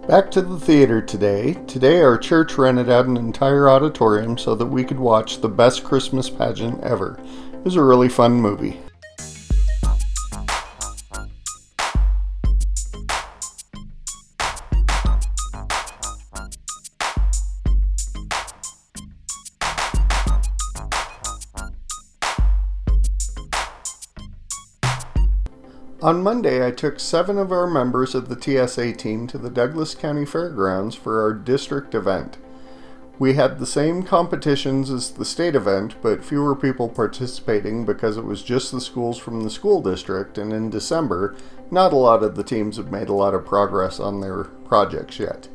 Back to the theater today. Today our church rented out an entire auditorium so that we could watch the best Christmas pageant ever. It was a really fun movie. On Monday, I took 7 of our members of the TSA team to the Douglas County Fairgrounds for our district event. We had the same competitions as the state event, but fewer people participating because it was just the schools from the school district, and in December, not a lot of the teams have made a lot of progress on their projects yet.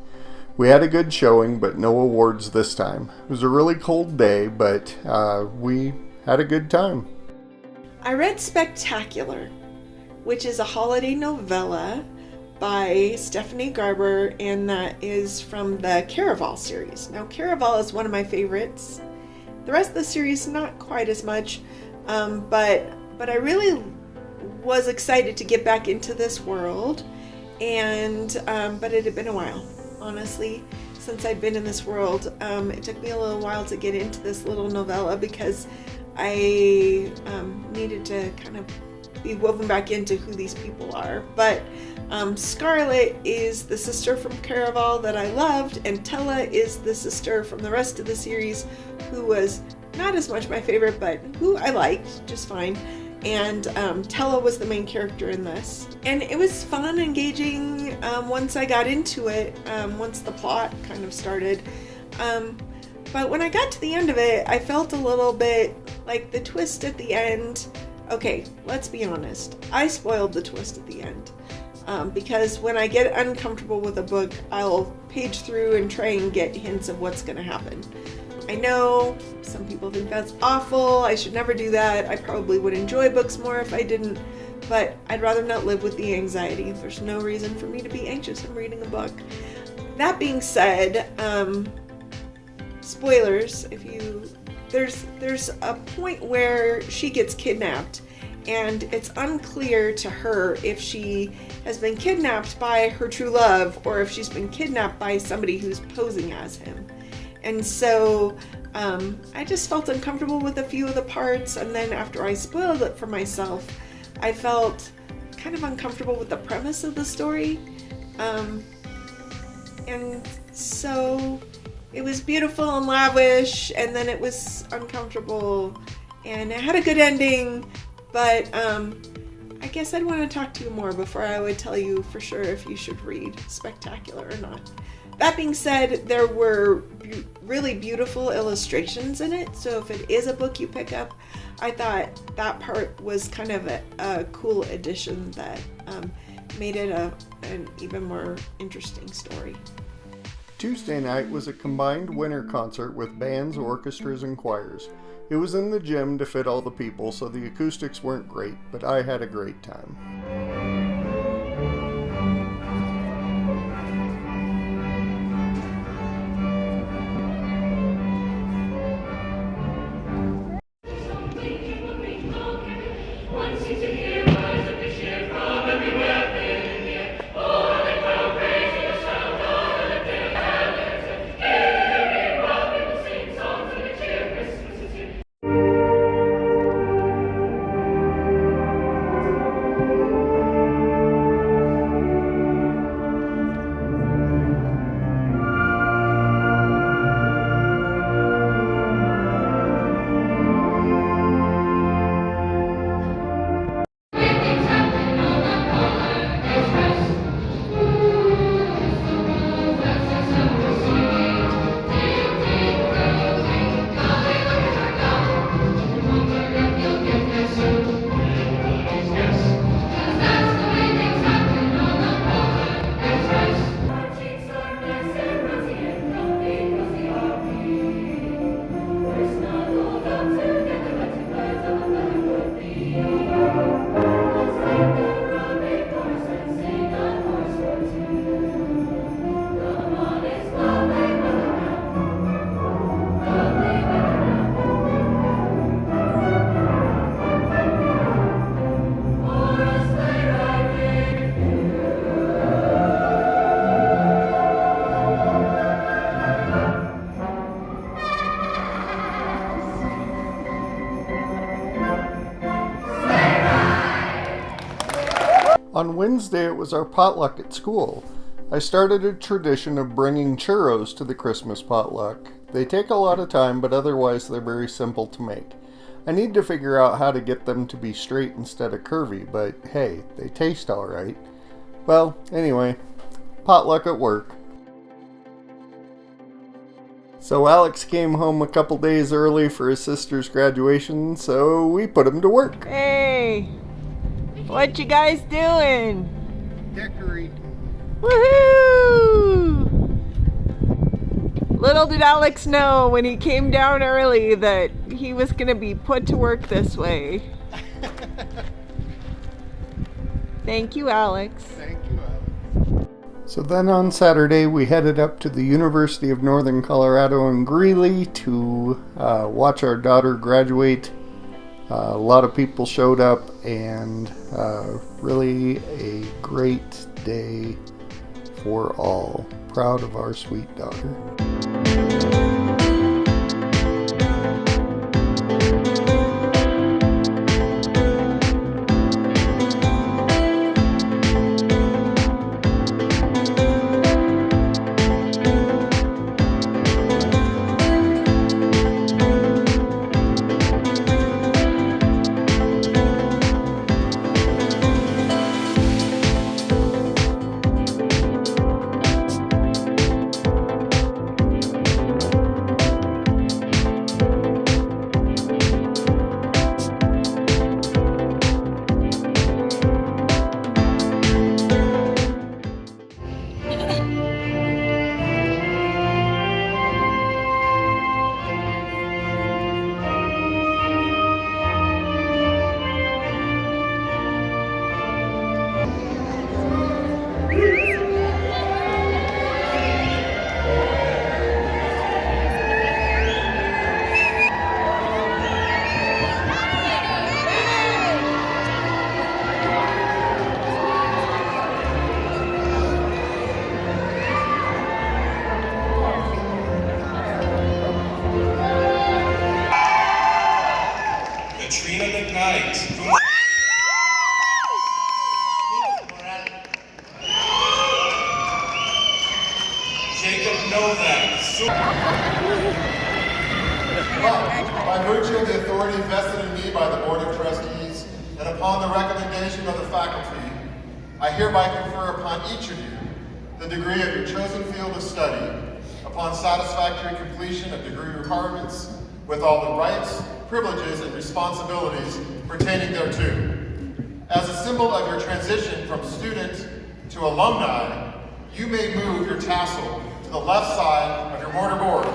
We had a good showing, but no awards this time. It was a really cold day, but we had a good time. I read Spectacular, which is a holiday novella by Stephanie Garber, and that is from the Caraval series. Now, Caraval is one of my favorites. The rest of the series, not quite as much, but I really was excited to get back into this world, and but it had been a while, honestly, since I'd been in this world. It took me a little while to get into this little novella because I needed to kind of be woven back into who these people are. But Scarlett is the sister from Caraval that I loved, and Tella is the sister from the rest of the series who was not as much my favorite, but who I liked just fine. And Tella was the main character in this. And it was fun, engaging once I got into it, once the plot kind of started. But when I got to the end of it, I felt a little bit like the twist at the end. Okay, let's be honest. I spoiled the twist at the end. Because when I get uncomfortable with a book, I'll page through and try and get hints of what's going to happen. I know some people think that's awful. I should never do that. I probably would enjoy books more if I didn't. But I'd rather not live with the anxiety. There's no reason for me to be anxious when reading a book. That being said, spoilers, there's a point where she gets kidnapped, and it's unclear to her if she has been kidnapped by her true love or if she's been kidnapped by somebody who's posing as him. And so I just felt uncomfortable with a few of the parts, and then after I spoiled it for myself, I felt kind of uncomfortable with the premise of the story. And so it was beautiful and lavish, and then it was uncomfortable, and it had a good ending, but I guess I'd want to talk to you more before I would tell you for sure if you should read Spectacular or not. That being said, there were really beautiful illustrations in it, so if it is a book you pick up, I thought that part was kind of a cool addition that made it an even more interesting story. Tuesday night was a combined winter concert with bands, orchestras, and choirs. It was in the gym to fit all the people, so the acoustics weren't great, but I had a great time. On Wednesday, it was our potluck at school. I started a tradition of bringing churros to the Christmas potluck. They take a lot of time, but otherwise they're very simple to make. I need to figure out how to get them to be straight instead of curvy, but hey, they taste alright. Well, anyway, potluck at work. So Alex came home a couple days early for his sister's graduation, so we put him to work. Hey, what you guys doing? Decorate. Woohoo! Little did Alex know when he came down early that he was going to be put to work this way. Thank you, Alex. Thank you, Alex. So then on Saturday, we headed up to the University of Northern Colorado in Greeley to watch our daughter graduate. A lot of people showed up, and really a great day for all. Proud of our sweet daughter. Katrina McKnight. Jacob Novak. By virtue of the authority vested in me by the Board of Trustees and upon the recommendation of the faculty, I hereby confer upon each of you the degree of your chosen field of study upon satisfactory completion of degree requirements with all the rights, privileges, and responsibilities pertaining thereto. As a symbol of your transition from student to alumni, you may move your tassel to the left side of your mortar board.